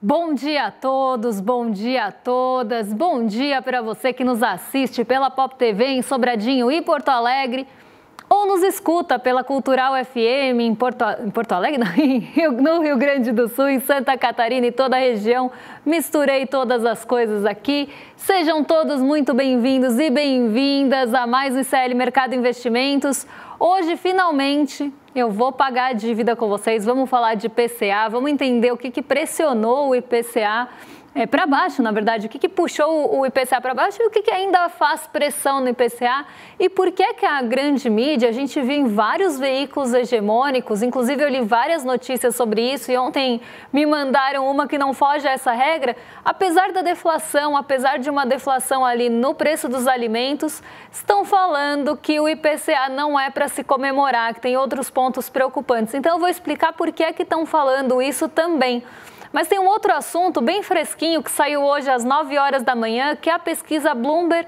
Bom dia a todos, bom dia a todas, bom dia para você que nos assiste pela Pop TV em Sobradinho e Porto Alegre ou nos escuta pela Cultural FM em Porto Alegre, não, no Rio Grande do Sul, em Santa Catarina e toda a região. Misturei todas as coisas aqui. Sejam todos muito bem-vindos e bem-vindas a mais um ICL Mercado Investimentos. Hoje, finalmente, eu vou pagar a dívida com vocês, vamos falar de IPCA, vamos entender o que pressionou o IPCA para baixo, na verdade, o que puxou o IPCA para baixo e o que ainda faz pressão no IPCA e por que a grande mídia, a gente viu em vários veículos hegemônicos, inclusive eu li várias notícias sobre isso e ontem me mandaram uma que não foge a essa regra, apesar da deflação, apesar de uma deflação ali no preço dos alimentos, estão falando que o IPCA não é para se comemorar, que tem outros pontos preocupantes. Então eu vou explicar por que estão falando isso também. Mas tem um outro assunto bem fresquinho que saiu hoje às 9 horas da manhã, que é a pesquisa Bloomberg,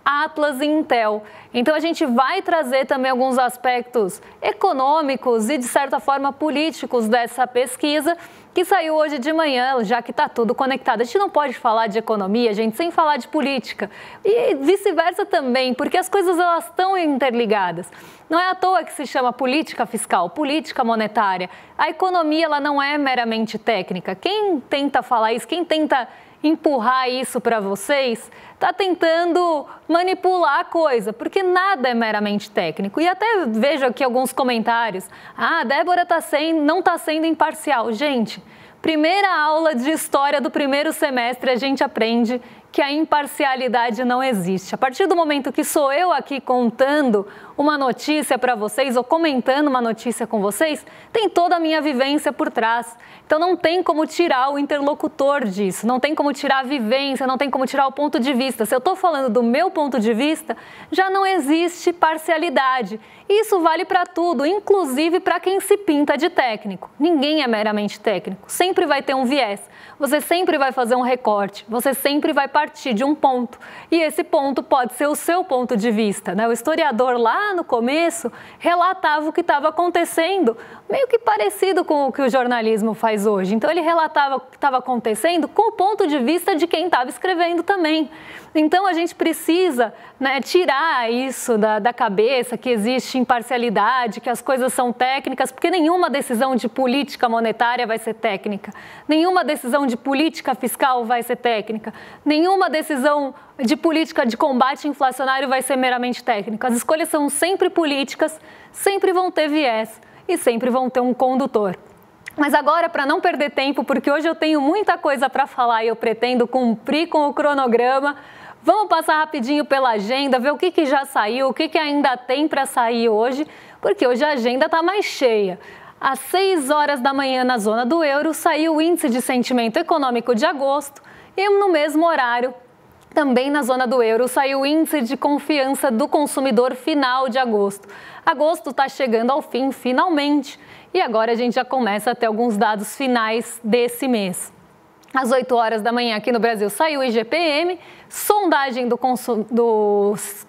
Atlas e Intel. Então a gente vai trazer também alguns aspectos econômicos e de certa forma políticos dessa pesquisa que saiu hoje de manhã, já que está tudo conectado. A gente não pode falar de economia, gente, sem falar de política e vice-versa também, porque as coisas elas estão interligadas. Não é à toa que se chama política fiscal, política monetária. A economia ela não é meramente técnica. Quem tenta falar isso, quem tenta empurrar isso para vocês, está tentando manipular a coisa, porque nada é meramente técnico. E até vejo aqui alguns comentários. Ah, Débora não está sendo imparcial. Gente, primeira aula de história do primeiro semestre a gente aprende que a imparcialidade não existe. A partir do momento que sou eu aqui contando uma notícia para vocês ou comentando uma notícia com vocês, tem toda a minha vivência por trás. Então não tem como tirar o interlocutor disso, não tem como tirar a vivência, não tem como tirar o ponto de vista. Se eu estou falando do meu ponto de vista, já não existe parcialidade. Isso vale para tudo, inclusive para quem se pinta de técnico. Ninguém é meramente técnico, sempre vai ter um viés. Você sempre vai fazer um recorte, você sempre vai partir de um ponto. E esse ponto pode ser o seu ponto de vista, né? O historiador lá no começo relatava o que estava acontecendo, meio que parecido com o que o jornalismo faz hoje. Então ele relatava o que estava acontecendo com o ponto de vista de quem estava escrevendo também. Então a gente precisa, né, tirar isso da cabeça, que existe imparcialidade, que as coisas são técnicas, porque nenhuma decisão de política monetária vai ser técnica, nenhuma decisão de política fiscal vai ser técnica, nenhuma decisão de política de combate inflacionário vai ser meramente técnica. As escolhas são sempre políticas, sempre vão ter viés e sempre vão ter um condutor. Mas agora, para não perder tempo, porque hoje eu tenho muita coisa para falar e eu pretendo cumprir com o cronograma, vamos passar rapidinho pela agenda, ver o que já saiu, o que ainda tem para sair hoje, porque hoje a agenda está mais cheia. Às 6 horas da manhã, na zona do euro, saiu o índice de sentimento econômico de agosto e no mesmo horário, também na zona do euro, saiu o índice de confiança do consumidor final de agosto. Agosto está chegando ao fim, finalmente, e agora a gente já começa a ter alguns dados finais desse mês. Às 8 horas da manhã aqui no Brasil saiu o IGPM, sondagem do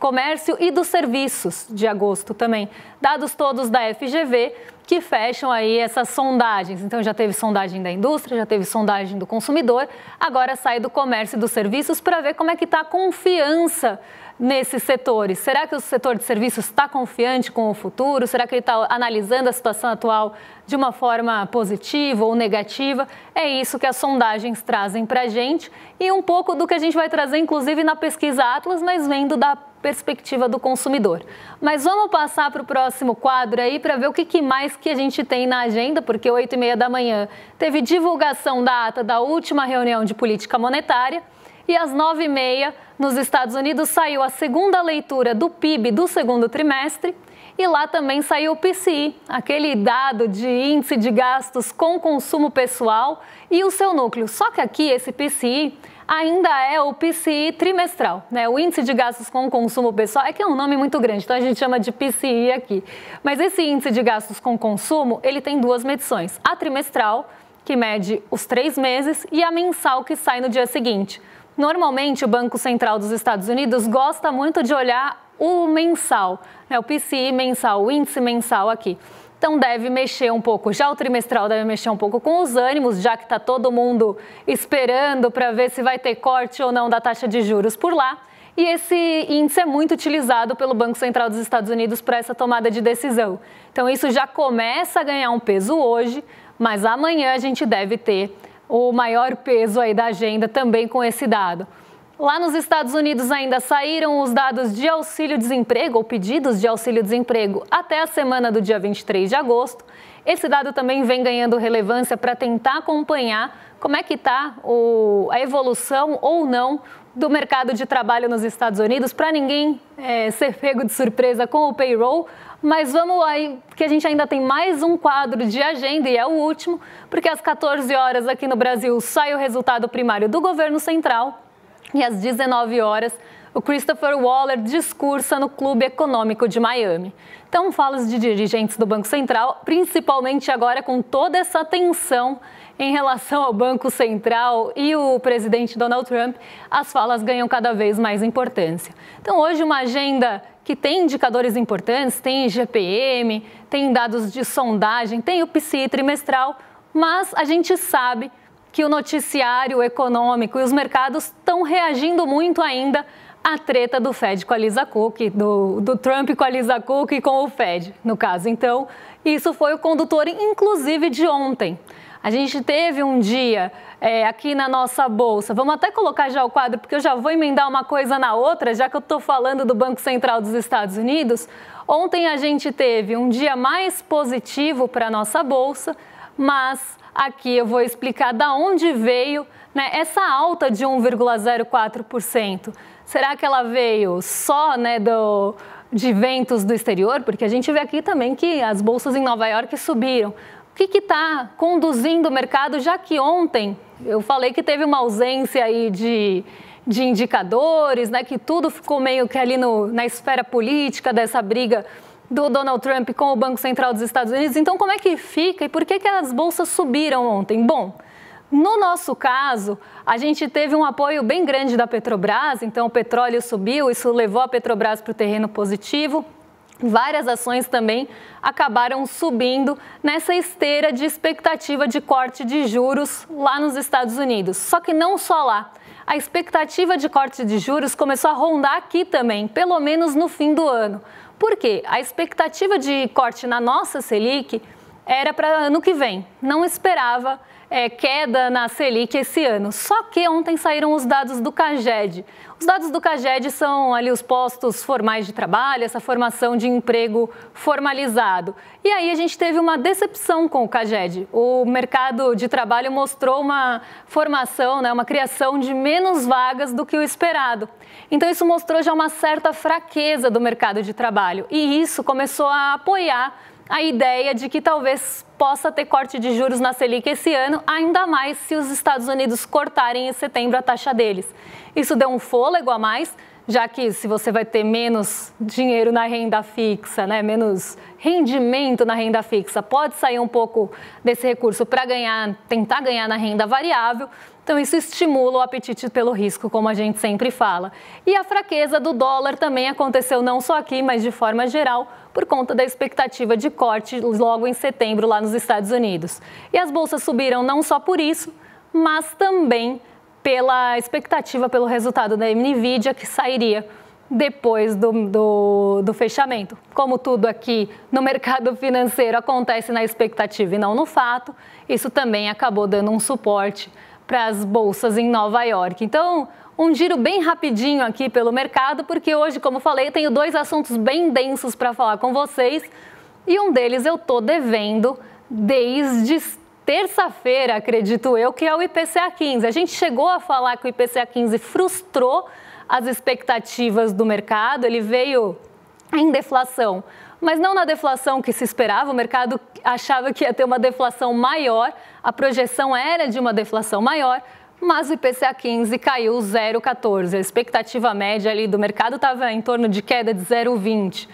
comércio e dos serviços de agosto também. Dados todos da FGV que fecham aí essas sondagens. Então já teve sondagem da indústria, já teve sondagem do consumidor, agora sai do comércio e dos serviços para ver como é que está a confiança nesses setores. Será que o setor de serviços está confiante com o futuro? Será que ele está analisando a situação atual de uma forma positiva ou negativa? É isso que as sondagens trazem para a gente e um pouco do que a gente vai trazer, inclusive, na pesquisa Atlas, mas vendo da perspectiva do consumidor. Mas vamos passar para o próximo quadro aí para ver o que mais que a gente tem na agenda, porque 8h30 da manhã teve divulgação da ata da última reunião de política monetária e às 9h30 nos Estados Unidos saiu a segunda leitura do PIB do segundo trimestre e lá também saiu o PCI, aquele dado de índice de gastos com consumo pessoal e o seu núcleo. Só que aqui esse PCI ainda é o PCI trimestral, né? O índice de gastos com consumo pessoal é que é um nome muito grande, então a gente chama de PCI aqui. Mas esse índice de gastos com consumo, ele tem duas medições, a trimestral, que mede os 3 meses, e a mensal, que sai no dia seguinte. Normalmente, o Banco Central dos Estados Unidos gosta muito de olhar o mensal, né? O PCI mensal, o índice mensal aqui. Então deve mexer um pouco, já o trimestral deve mexer um pouco com os ânimos, já que está todo mundo esperando para ver se vai ter corte ou não da taxa de juros por lá. E esse índice é muito utilizado pelo Banco Central dos Estados Unidos para essa tomada de decisão. Então isso já começa a ganhar um peso hoje, mas amanhã a gente deve ter o maior peso aí da agenda também com esse dado. Lá nos Estados Unidos ainda saíram os dados de auxílio-desemprego ou pedidos de auxílio-desemprego até a semana do dia 23 de agosto. Esse dado também vem ganhando relevância para tentar acompanhar como é que está a evolução ou não do mercado de trabalho nos Estados Unidos, para ninguém ser pego de surpresa com o payroll. Mas vamos aí, que a gente ainda tem mais um quadro de agenda e é o último, porque às 14 horas aqui no Brasil sai o resultado primário do governo central. E às 19 horas, o Christopher Waller discursa no Clube Econômico de Miami. Então, falas de dirigentes do Banco Central, principalmente agora com toda essa tensão em relação ao Banco Central e o presidente Donald Trump, as falas ganham cada vez mais importância. Então, hoje uma agenda que tem indicadores importantes, tem IGPM, tem dados de sondagem, tem o PCI trimestral, mas a gente sabe que o noticiário econômico e os mercados estão reagindo muito ainda à treta do Fed com a Lisa Cook, do Trump com a Lisa Cook e com o Fed, no caso. Então, isso foi o condutor, inclusive, de ontem. A gente teve um dia aqui na nossa bolsa, vamos até colocar já o quadro, porque eu já vou emendar uma coisa na outra, já que eu estou falando do Banco Central dos Estados Unidos. Ontem a gente teve um dia mais positivo para a nossa bolsa, mas aqui eu vou explicar da onde veio, né, essa alta de 1,04%. Será que ela veio só, né, de ventos do exterior? Porque a gente vê aqui também que as bolsas em Nova York subiram. O que está conduzindo o mercado, já que ontem eu falei que teve uma ausência aí de indicadores, né, que tudo ficou meio que ali na esfera política dessa briga do Donald Trump com o Banco Central dos Estados Unidos. Então, como é que fica e por que as bolsas subiram ontem? Bom, no nosso caso, a gente teve um apoio bem grande da Petrobras, então o petróleo subiu, isso levou a Petrobras para o terreno positivo. Várias ações também acabaram subindo nessa esteira de expectativa de corte de juros lá nos Estados Unidos. Só que não só lá. A expectativa de corte de juros começou a rondar aqui também, pelo menos no fim do ano. Por quê? A expectativa de corte na nossa Selic era para ano que vem. Não esperava queda na Selic esse ano. Só que ontem saíram os dados do CAGED. Os dados do CAGED são ali os postos formais de trabalho, essa formação de emprego formalizado. E aí a gente teve uma decepção com o CAGED. O mercado de trabalho mostrou uma formação, né, uma criação de menos vagas do que o esperado. Então isso mostrou já uma certa fraqueza do mercado de trabalho. E isso começou a apoiar a ideia de que talvez possa ter corte de juros na Selic esse ano, ainda mais se os Estados Unidos cortarem em setembro a taxa deles. Isso deu um fôlego a mais, já que se você vai ter menos dinheiro na renda fixa, né, menos rendimento na renda fixa, pode sair um pouco desse recurso para tentar ganhar na renda variável. Então, isso estimula o apetite pelo risco, como a gente sempre fala. E a fraqueza do dólar também aconteceu não só aqui, mas de forma geral, por conta da expectativa de corte logo em setembro lá nos Estados Unidos. E as bolsas subiram não só por isso, mas também pela expectativa pelo resultado da NVIDIA, que sairia depois do fechamento. Como tudo aqui no mercado financeiro acontece na expectativa e não no fato, isso também acabou dando um suporte para as bolsas em Nova York. Então, um giro bem rapidinho aqui pelo mercado, porque hoje, como falei, tenho dois assuntos bem densos para falar com vocês e um deles eu estou devendo desde terça-feira, acredito eu, que é o IPCA 15. A gente chegou a falar que o IPCA 15 frustrou as expectativas do mercado, ele veio em deflação, mas não na deflação que se esperava. O mercado achava que ia ter uma deflação maior, a projeção era de uma deflação maior, mas o IPCA 15 caiu 0,14. A expectativa média ali do mercado estava em torno de queda de 0,20.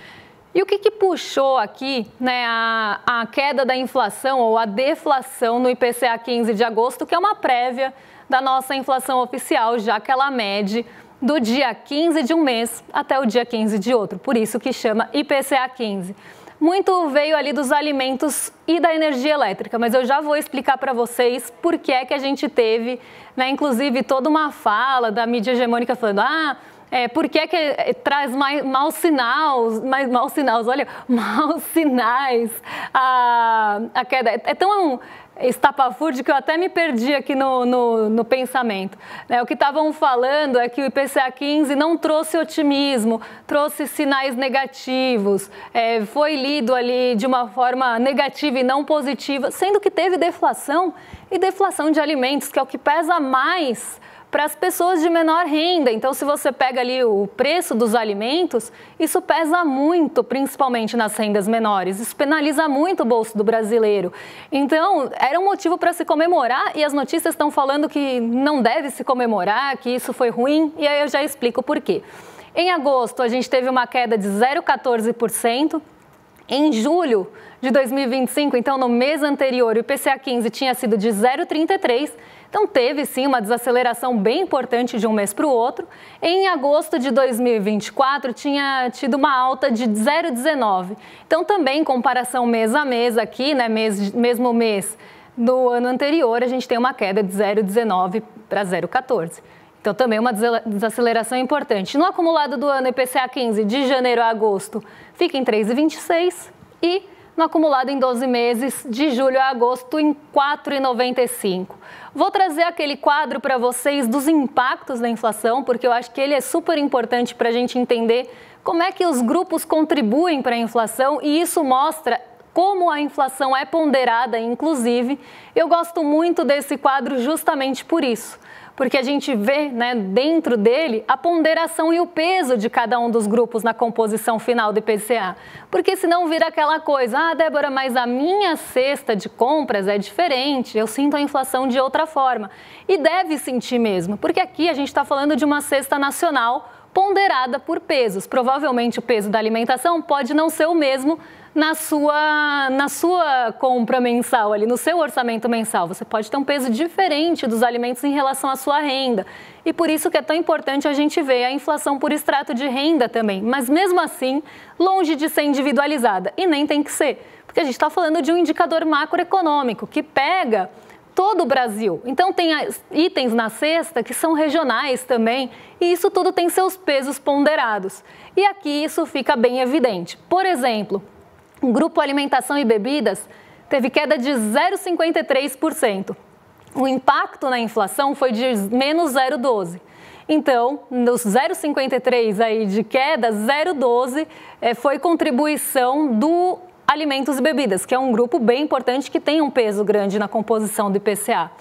E o que puxou aqui, né, a queda da inflação ou a deflação no IPCA 15 de agosto, que é uma prévia da nossa inflação oficial, já que ela mede do dia 15 de um mês até o dia 15 de outro, por isso que chama IPCA 15. muito veio ali dos alimentos e da energia elétrica, mas eu já vou explicar para vocês por que é que a gente teve, né, inclusive toda uma fala da mídia hegemônica falando, por que é que traz maus sinais a queda. É tão estapafúrdio que eu até me perdi aqui no pensamento. O que estavam falando é que o IPCA 15 não trouxe otimismo, trouxe sinais negativos, foi lido ali de uma forma negativa e não positiva, sendo que teve deflação e deflação de alimentos, que é o que pesa mais para as pessoas de menor renda. Então, se você pega ali o preço dos alimentos, isso pesa muito, principalmente nas rendas menores. Isso penaliza muito o bolso do brasileiro. Então, era um motivo para se comemorar e as notícias estão falando que não deve se comemorar, que isso foi ruim, e aí eu já explico por quê. Em agosto, a gente teve uma queda de 0,14%. Em julho de 2025, então no mês anterior, o IPCA 15 tinha sido de 0,33%. Então, teve sim uma desaceleração bem importante de um mês para o outro. Em agosto de 2024, tinha tido uma alta de 0,19%. Então, também em comparação mês a mês aqui, né, mesmo mês do ano anterior, a gente tem uma queda de 0,19% para 0,14%. Então, também uma desaceleração importante. No acumulado do ano, IPCA 15, de janeiro a agosto, fica em 3,26% e no acumulado em 12 meses, de julho a agosto, em 4,95%. Vou trazer aquele quadro para vocês dos impactos da inflação, porque eu acho que ele é super importante para a gente entender como é que os grupos contribuem para a inflação e isso mostra como a inflação é ponderada, inclusive. Eu gosto muito desse quadro justamente por isso, porque a gente vê, né, dentro dele a ponderação e o peso de cada um dos grupos na composição final do IPCA. Porque senão vira aquela coisa, Débora, mas a minha cesta de compras é diferente, eu sinto a inflação de outra forma. E deve sentir mesmo, porque aqui a gente está falando de uma cesta nacional ponderada por pesos. Provavelmente o peso da alimentação pode não ser o mesmo na sua compra mensal, ali no seu orçamento mensal. Você pode ter um peso diferente dos alimentos em relação à sua renda. E por isso que é tão importante a gente ver a inflação por extrato de renda também. Mas mesmo assim, longe de ser individualizada. E nem tem que ser, porque a gente está falando de um indicador macroeconômico que pega todo o Brasil. Então tem itens na cesta que são regionais também e isso tudo tem seus pesos ponderados. E aqui isso fica bem evidente. Por exemplo, o grupo alimentação e bebidas teve queda de 0,53%. O impacto na inflação foi de menos 0,12%. Então, dos 0,53% aí de queda, 0,12% foi contribuição do alimentos e bebidas, que é um grupo bem importante que tem um peso grande na composição do IPCA.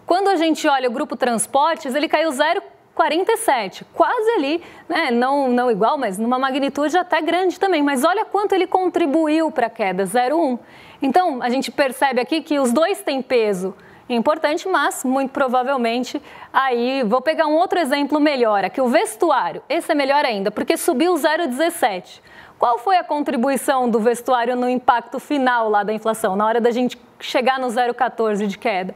Quando a gente olha o grupo transportes, ele caiu 0,47%, quase ali, né? Não igual, mas numa magnitude até grande também. Mas olha quanto ele contribuiu para a queda, 0,1%. Então, a gente percebe aqui que os dois têm peso importante, mas muito provavelmente, aí vou pegar um outro exemplo melhor, aqui o vestuário. Esse é melhor ainda, porque subiu 0,17%. Qual foi a contribuição do vestuário no impacto final lá da inflação, na hora da gente chegar no 0,14% de queda?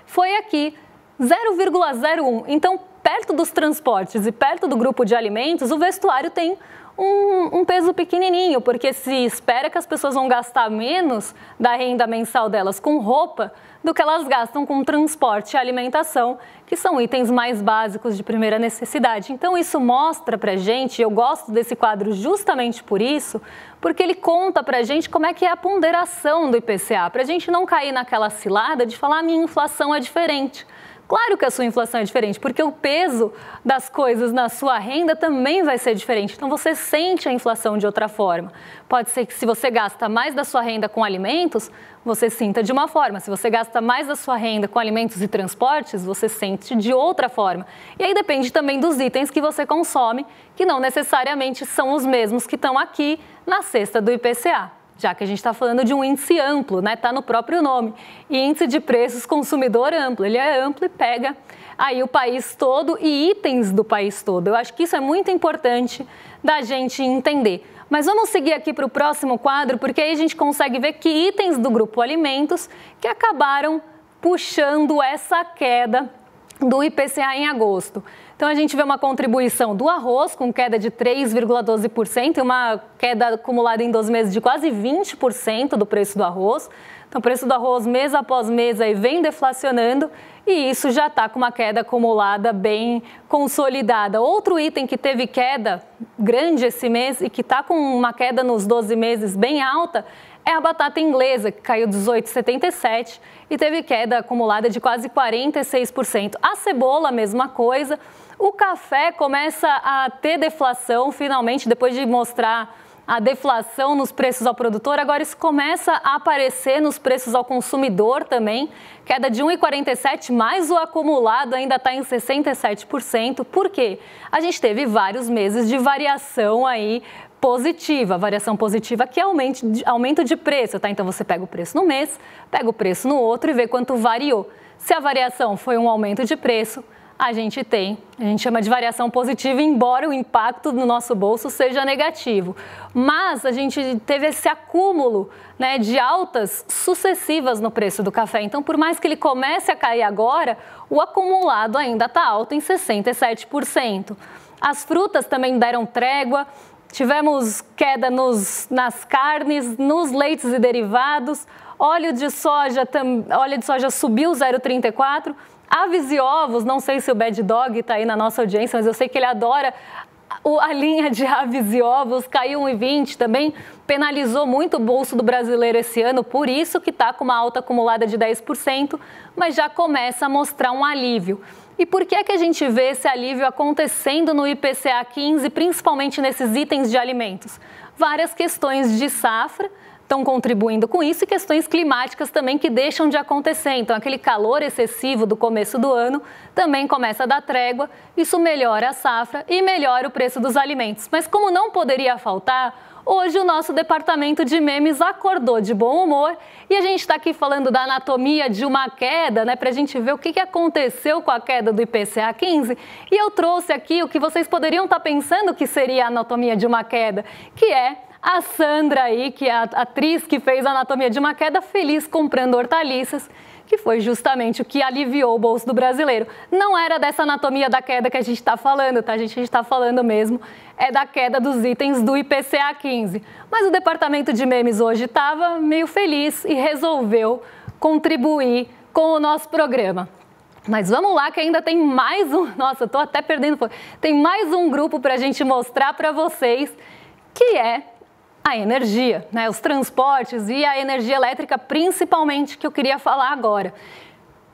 Foi aqui, 0,01%. Então, perto dos transportes e perto do grupo de alimentos, o vestuário tem um peso pequenininho, porque se espera que as pessoas vão gastar menos da renda mensal delas com roupa do que elas gastam com transporte e alimentação, que são itens mais básicos de primeira necessidade. Então isso mostra pra gente, eu gosto desse quadro justamente por isso, porque ele conta pra gente como é que é a ponderação do IPCA, pra gente não cair naquela cilada de falar a minha inflação é diferente. Claro que a sua inflação é diferente, porque o peso das coisas na sua renda também vai ser diferente. Então, você sente a inflação de outra forma. Pode ser que se você gasta mais da sua renda com alimentos, você sinta de uma forma. Se você gasta mais da sua renda com alimentos e transportes, você sente de outra forma. E aí depende também dos itens que você consome, que não necessariamente são os mesmos que estão aqui na cesta do IPCA. Já que a gente está falando de um índice amplo, né? Está no próprio nome. Índice de preços consumidor amplo. Ele é amplo e pega aí o país todo e itens do país todo. Eu acho que isso é muito importante da gente entender. Mas vamos seguir aqui para o próximo quadro, porque aí a gente consegue ver que itens do grupo alimentos que acabaram puxando essa queda do IPCA em agosto. Então, a gente vê uma contribuição do arroz, com queda de 3,12% e uma queda acumulada em 12 meses de quase 20% do preço do arroz. Então, o preço do arroz, mês após mês, aí vem deflacionando e isso já está com uma queda acumulada bem consolidada. Outro item que teve queda grande esse mês e que está com uma queda nos 12 meses bem alta é a batata inglesa, que caiu 18,77 e teve queda acumulada de quase 46%. A cebola, mesma coisa. O café começa a ter deflação, finalmente, depois de mostrar a deflação nos preços ao produtor, agora isso começa a aparecer nos preços ao consumidor também, queda de 1,47, mas o acumulado ainda está em 67%. Por quê? A gente teve vários meses de variação aí positiva, variação positiva que é aumento de preço, tá? Então você pega o preço no mês, pega o preço no outro e vê quanto variou. Se a variação foi um aumento de preço, a gente chama de variação positiva, embora o impacto no nosso bolso seja negativo. Mas a gente teve esse acúmulo, né, de altas sucessivas no preço do café. Então, por mais que ele comece a cair agora, o acumulado ainda está alto em 67%. As frutas também deram trégua. Tivemos queda nas carnes, nos leites e derivados. Óleo de soja subiu 0,34%. Aves e ovos, não sei se o Bad Dog está aí na nossa audiência, mas eu sei que ele adora a linha de aves e ovos, caiu 1,20 também, penalizou muito o bolso do brasileiro esse ano, por isso que está com uma alta acumulada de 10%, mas já começa a mostrar um alívio. E por que é que a gente vê esse alívio acontecendo no IPCA 15, principalmente nesses itens de alimentos? Várias questões de safra estão contribuindo com isso e questões climáticas também que deixam de acontecer. Então, aquele calor excessivo do começo do ano também começa a dar trégua, isso melhora a safra e melhora o preço dos alimentos. Mas como não poderia faltar, hoje o nosso departamento de memes acordou de bom humor e a gente está aqui falando da anatomia de uma queda, né, para a gente ver o que aconteceu com a queda do IPCA 15. E eu trouxe aqui o que vocês poderiam estar pensando que seria a anatomia de uma queda, que é a Sandra aí, que é a atriz que fez a anatomia de uma queda, feliz comprando hortaliças, que foi justamente o que aliviou o bolso do brasileiro. Não era dessa anatomia da queda que a gente está falando, tá? A gente está falando mesmo da queda dos itens do IPCA 15. Mas o departamento de memes hoje estava meio feliz e resolveu contribuir com o nosso programa. Mas vamos lá que ainda tem mais um... Nossa, estou até perdendo fogo. Tem mais um grupo para a gente mostrar para vocês, que é a energia, né? Os transportes e a energia elétrica principalmente, que eu queria falar agora.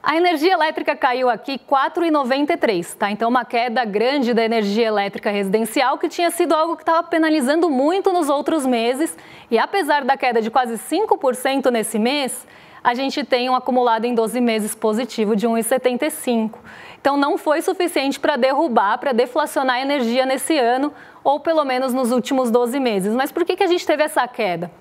A energia elétrica caiu aqui 4,93, tá? Então uma queda grande da energia elétrica residencial, que tinha sido algo que estava penalizando muito nos outros meses. E apesar da queda de quase 5% nesse mês, a gente tem um acumulado em 12 meses positivo de 1,75. Então não foi suficiente para derrubar, para deflacionar a energia nesse ano, ou pelo menos nos últimos 12 meses. Mas por que a gente teve essa queda?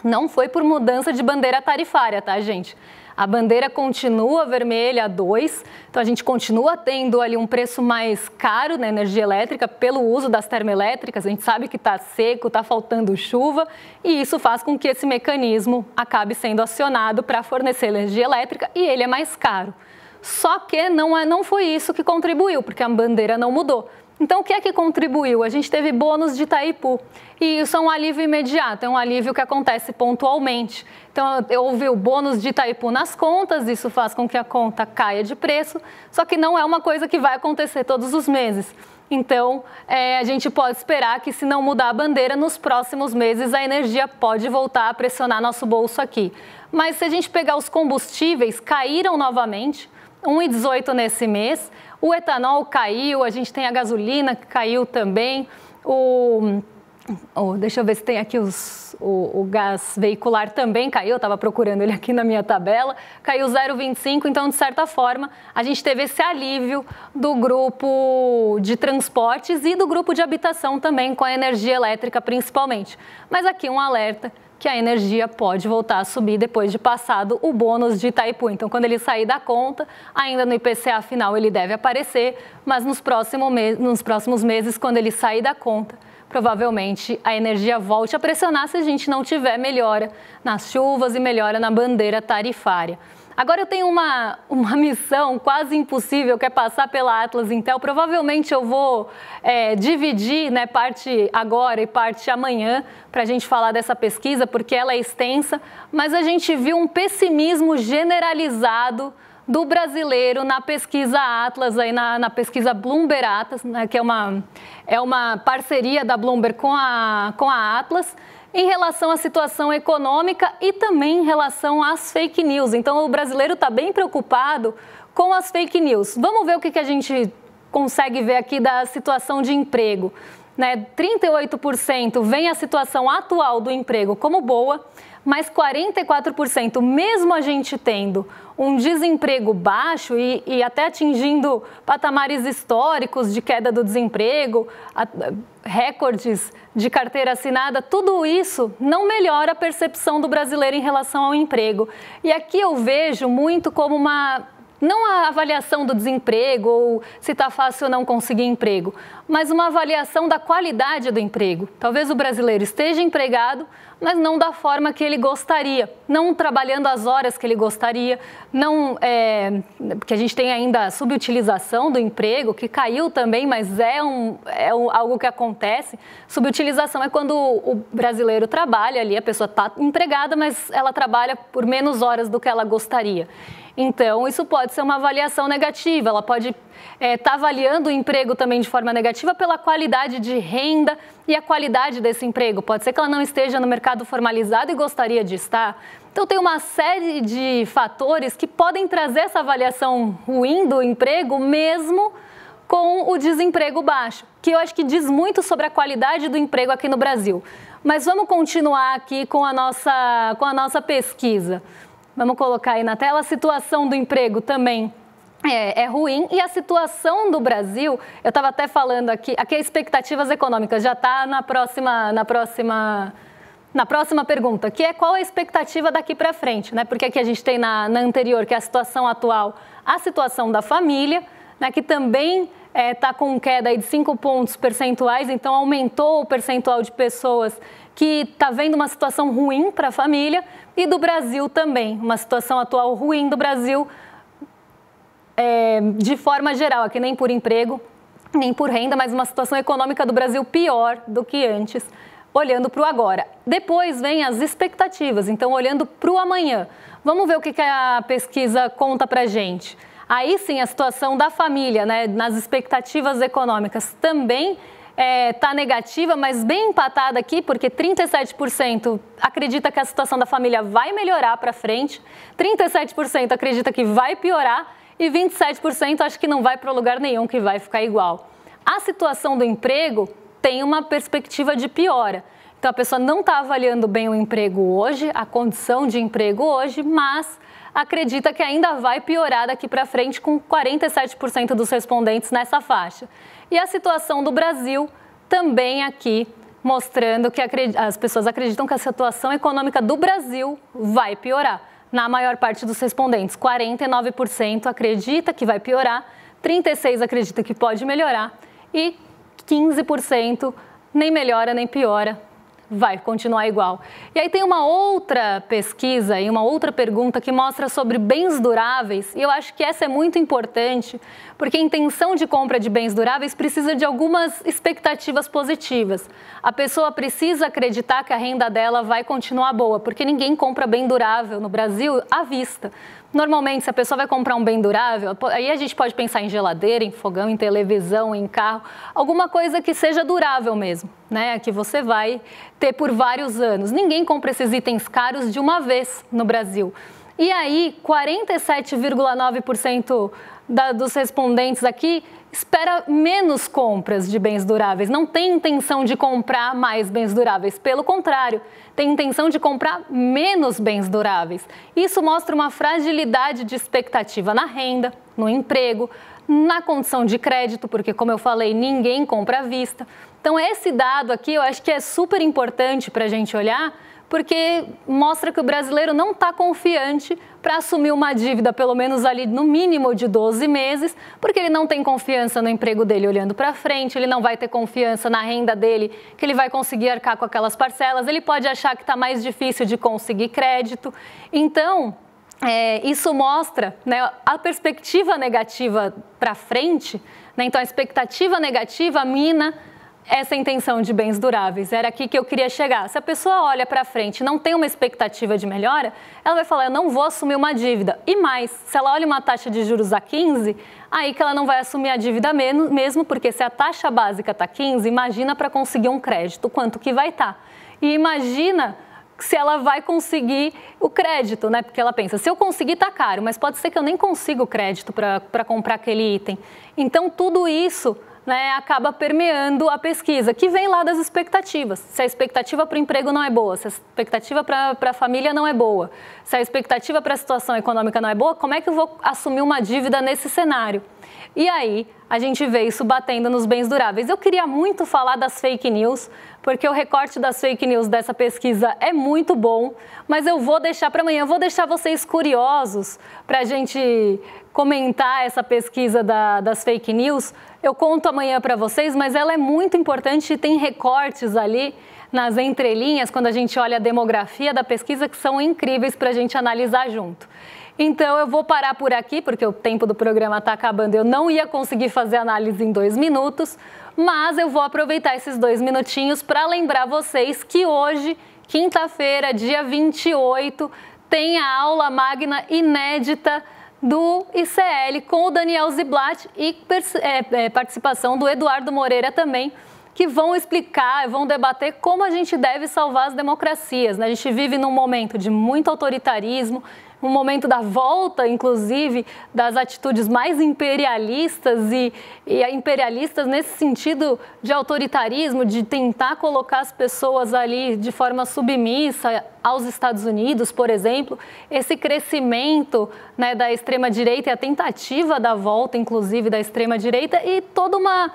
Não foi por mudança de bandeira tarifária, tá, gente? A bandeira continua vermelha, 2, então a gente continua tendo ali um preço mais caro na energia elétrica pelo uso das termoelétricas. A gente sabe que está seco, está faltando chuva e isso faz com que esse mecanismo acabe sendo acionado para fornecer energia elétrica e ele é mais caro. Só que não foi isso que contribuiu, porque a bandeira não mudou. Então, o que é que contribuiu? A gente teve bônus de Itaipu e isso é um alívio imediato, é um alívio que acontece pontualmente. Então, houve o bônus de Itaipu nas contas, isso faz com que a conta caia de preço, só que não é uma coisa que vai acontecer todos os meses. Então, a gente pode esperar que, se não mudar a bandeira, nos próximos meses a energia pode voltar a pressionar nosso bolso aqui. Mas se a gente pegar os combustíveis, caíram novamente, 1,18 nesse mês. O etanol caiu, a gente tem a gasolina que caiu também, deixa eu ver se tem aqui o gás veicular também caiu, eu estava procurando ele aqui na minha tabela, caiu 0,25, então de certa forma a gente teve esse alívio do grupo de transportes e do grupo de habitação também, com a energia elétrica principalmente. Mas aqui um alerta, que a energia pode voltar a subir depois de passado o bônus de Itaipu. Então, quando ele sair da conta, ainda no IPCA final ele deve aparecer, mas nos próximos meses, quando ele sair da conta, provavelmente a energia volte a pressionar se a gente não tiver melhora nas chuvas e melhora na bandeira tarifária. Agora eu tenho uma missão quase impossível, que é passar pela Atlas Intel. Provavelmente eu vou dividir, né, parte agora e parte amanhã para a gente falar dessa pesquisa, porque ela é extensa, mas a gente viu um pessimismo generalizado do brasileiro na pesquisa Atlas, aí na pesquisa Bloomberg Atlas, né, que é uma parceria da Bloomberg com a Atlas, em relação à situação econômica e também em relação às fake news. Então, o brasileiro está bem preocupado com as fake news. Vamos ver o que a gente consegue ver aqui da situação de emprego. 38% vem a situação atual do emprego como boa, mas 44%, mesmo a gente tendo um desemprego baixo e até atingindo patamares históricos de queda do desemprego, recordes de carteira assinada, tudo isso não melhora a percepção do brasileiro em relação ao emprego. E aqui eu vejo muito como não a avaliação do desemprego ou se está fácil ou não conseguir emprego, mas uma avaliação da qualidade do emprego. Talvez o brasileiro esteja empregado, mas não da forma que ele gostaria, não trabalhando as horas que ele gostaria, porque a gente tem ainda a subutilização do emprego, que caiu também, mas algo que acontece. Subutilização é quando o brasileiro trabalha ali, a pessoa está empregada, mas ela trabalha por menos horas do que ela gostaria. Então, isso pode ser uma avaliação negativa, ela pode estar avaliando o emprego também de forma negativa pela qualidade de renda e a qualidade desse emprego. Pode ser que ela não esteja no mercado formalizado e gostaria de estar. Então, tem uma série de fatores que podem trazer essa avaliação ruim do emprego, mesmo com o desemprego baixo, que eu acho que diz muito sobre a qualidade do emprego aqui no Brasil. Mas vamos continuar aqui com a nossa pesquisa. Vamos colocar aí na tela. A situação do emprego também é ruim e a situação do Brasil, eu estava até falando aqui as expectativas econômicas, já está na próxima pergunta, que é qual a expectativa daqui para frente, né? Porque aqui a gente tem na anterior, que é a situação atual, a situação da família, né, que também está com queda aí de 5 pontos percentuais, então aumentou o percentual de pessoas que está vendo uma situação ruim para a família, e do Brasil também, uma situação atual ruim do Brasil de forma geral, aqui nem por emprego, nem por renda, mas uma situação econômica do Brasil pior do que antes, olhando para o agora. Depois vem as expectativas, então olhando para o amanhã. Vamos ver o que a pesquisa conta para a gente. Aí sim, a situação da família, né, nas expectativas econômicas também está negativa, mas bem empatada aqui, porque 37% acredita que a situação da família vai melhorar para frente, 37% acredita que vai piorar e 27% acha que não vai para lugar nenhum, que vai ficar igual. A situação do emprego tem uma perspectiva de piora. Então, a pessoa não está avaliando bem o emprego hoje, a condição de emprego hoje, mas acredita que ainda vai piorar daqui para frente, com 47% dos respondentes nessa faixa. E a situação do Brasil também aqui, mostrando que as pessoas acreditam que a situação econômica do Brasil vai piorar. Na maior parte dos respondentes, 49% acredita que vai piorar, 36% acredita que pode melhorar e 15% nem melhora nem piora, vai continuar igual. E aí tem uma outra pesquisa e uma outra pergunta que mostra sobre bens duráveis, e eu acho que essa é muito importante, porque a intenção de compra de bens duráveis precisa de algumas expectativas positivas. A pessoa precisa acreditar que a renda dela vai continuar boa, porque ninguém compra bem durável no Brasil à vista. Normalmente, se a pessoa vai comprar um bem durável, aí a gente pode pensar em geladeira, em fogão, em televisão, em carro, alguma coisa que seja durável mesmo, né? Que você vai ter por vários anos. Ninguém compra esses itens caros de uma vez no Brasil. E aí, 47,9% dos respondentes aqui espera menos compras de bens duráveis, não tem intenção de comprar mais bens duráveis, pelo contrário, tem intenção de comprar menos bens duráveis. Isso mostra uma fragilidade de expectativa na renda, no emprego, na condição de crédito, porque, como eu falei, ninguém compra à vista. Então, esse dado aqui eu acho que é super importante para a gente olhar, porque mostra que o brasileiro não está confiante para assumir uma dívida, pelo menos ali no mínimo de 12 meses, porque ele não tem confiança no emprego dele olhando para frente, ele não vai ter confiança na renda dele, que ele vai conseguir arcar com aquelas parcelas, ele pode achar que está mais difícil de conseguir crédito. Então, isso mostra, né, a perspectiva negativa para frente, né? Então a expectativa negativa mina essa intenção de bens duráveis. Era aqui que eu queria chegar. Se a pessoa olha para frente e não tem uma expectativa de melhora, ela vai falar, eu não vou assumir uma dívida. E mais, se ela olha uma taxa de juros a 15, aí que ela não vai assumir a dívida mesmo, porque se a taxa básica está 15, imagina para conseguir um crédito, quanto que vai estar. E imagina se ela vai conseguir o crédito, né? Porque ela pensa, se eu conseguir tá caro, mas pode ser que eu nem consiga o crédito para comprar aquele item. Então, tudo isso, né, acaba permeando a pesquisa, que vem lá das expectativas. Se a expectativa para o emprego não é boa, se a expectativa para a família não é boa, se a expectativa para a situação econômica não é boa, como é que eu vou assumir uma dívida nesse cenário? E aí, a gente vê isso batendo nos bens duráveis. Eu queria muito falar das fake news, porque o recorte das fake news dessa pesquisa é muito bom, mas eu vou deixar para amanhã, eu vou deixar vocês curiosos para a gente comentar essa pesquisa das fake news. Eu conto amanhã para vocês, mas ela é muito importante e tem recortes ali nas entrelinhas, quando a gente olha a demografia da pesquisa, que são incríveis para a gente analisar junto. Então, eu vou parar por aqui, porque o tempo do programa está acabando. Eu não ia conseguir fazer análise em 2 minutos, mas eu vou aproveitar esses 2 minutinhos para lembrar vocês que hoje, quinta-feira, dia 28, tem a aula magna inédita do ICL com o Daniel Ziblatt e participação do Eduardo Moreira também, que vão explicar, vão debater como a gente deve salvar as democracias, né? A gente vive num momento de muito autoritarismo, um momento da volta, inclusive, das atitudes mais imperialistas e imperialistas nesse sentido de autoritarismo, de tentar colocar as pessoas ali de forma submissa aos Estados Unidos, por exemplo. Esse crescimento, né, da extrema-direita e a tentativa da volta, inclusive, da extrema-direita e toda uma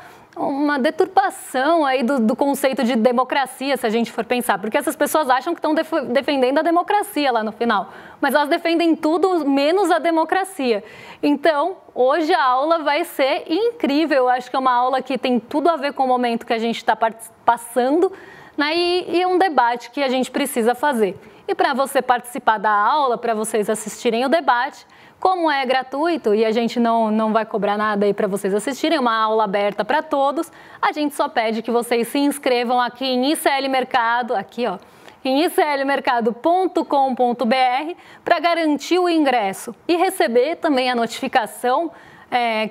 deturpação aí do conceito de democracia, se a gente for pensar, porque essas pessoas acham que estão defendendo a democracia lá no final, mas elas defendem tudo menos a democracia. Então, hoje a aula vai ser incrível, eu acho que é uma aula que tem tudo a ver com o momento que a gente está passando, né, e é um debate que a gente precisa fazer. E para você participar da aula, para vocês assistirem o debate, como é gratuito e a gente não vai cobrar nada aí para vocês assistirem, é uma aula aberta para todos, a gente só pede que vocês se inscrevam aqui em ICL Mercado, aqui ó, em iclmercado.com.br para garantir o ingresso e receber também a notificação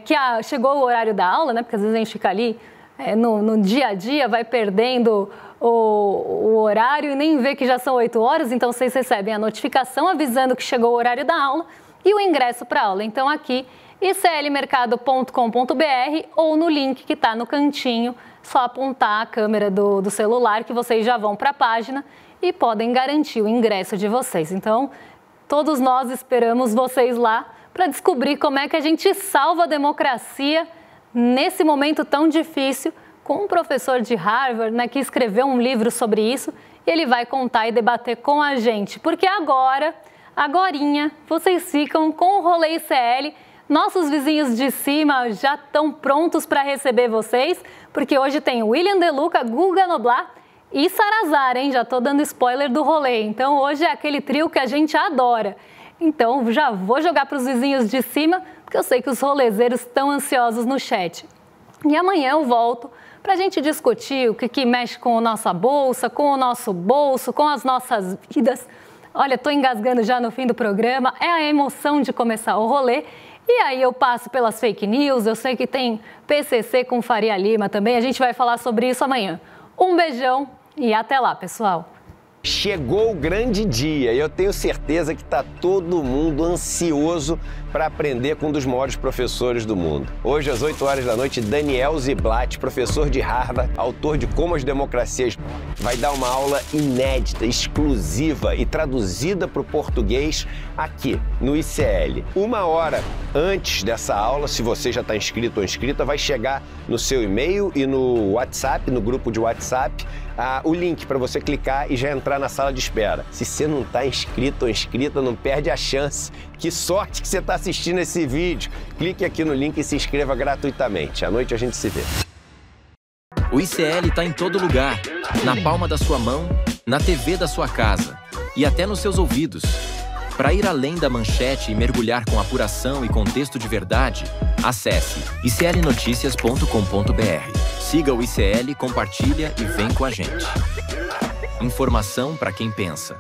que chegou o horário da aula, né? Porque às vezes a gente fica ali no dia a dia, vai perdendo o horário e nem vê que já são 8 horas, então vocês recebem a notificação avisando que chegou o horário da aula e o ingresso para a aula. Então aqui, iclmercado.com.br ou no link que está no cantinho, só apontar a câmera do celular que vocês já vão para a página e podem garantir o ingresso de vocês. Então, todos nós esperamos vocês lá para descobrir como é que a gente salva a democracia nesse momento tão difícil, com um professor de Harvard, né, que escreveu um livro sobre isso, e ele vai contar e debater com a gente, porque agorinha, vocês ficam com o Rolê ICL. Nossos vizinhos de cima já estão prontos para receber vocês, porque hoje tem William De Luca, Guga Noblar e Sarazar, hein? Já estou dando spoiler do rolê. Então, hoje é aquele trio que a gente adora. Então, já vou jogar para os vizinhos de cima, porque eu sei que os rolezeiros estão ansiosos no chat. E amanhã eu volto para a gente discutir o que mexe com a nossa bolsa, com o nosso bolso, com as nossas vidas. Olha, estou engasgando já no fim do programa, é a emoção de começar o rolê. E aí eu passo pelas fake news, eu sei que tem PCC com Faria Lima também, a gente vai falar sobre isso amanhã. Um beijão e até lá, pessoal! Chegou o grande dia e eu tenho certeza que está todo mundo ansioso para aprender com um dos maiores professores do mundo. Hoje, às 8 horas da noite, Daniel Ziblatt, professor de Harvard, autor de Como as Democracias, vai dar uma aula inédita, exclusiva e traduzida para o português aqui no ICL. 1 hora antes dessa aula, se você já está inscrito ou inscrita, vai chegar no seu e-mail e no WhatsApp, no grupo de WhatsApp, o link para você clicar e já entrar na sala de espera. Se você não está inscrito ou inscrita, não perde a chance. Que sorte que você está assistindo esse vídeo. Clique aqui no link e se inscreva gratuitamente. À noite a gente se vê. O ICL está em todo lugar, na palma da sua mão, na TV da sua casa e até nos seus ouvidos. Para ir além da manchete e mergulhar com apuração e contexto de verdade, acesse iclnoticias.com.br. Siga o ICL, compartilha e vem com a gente. Informação para quem pensa.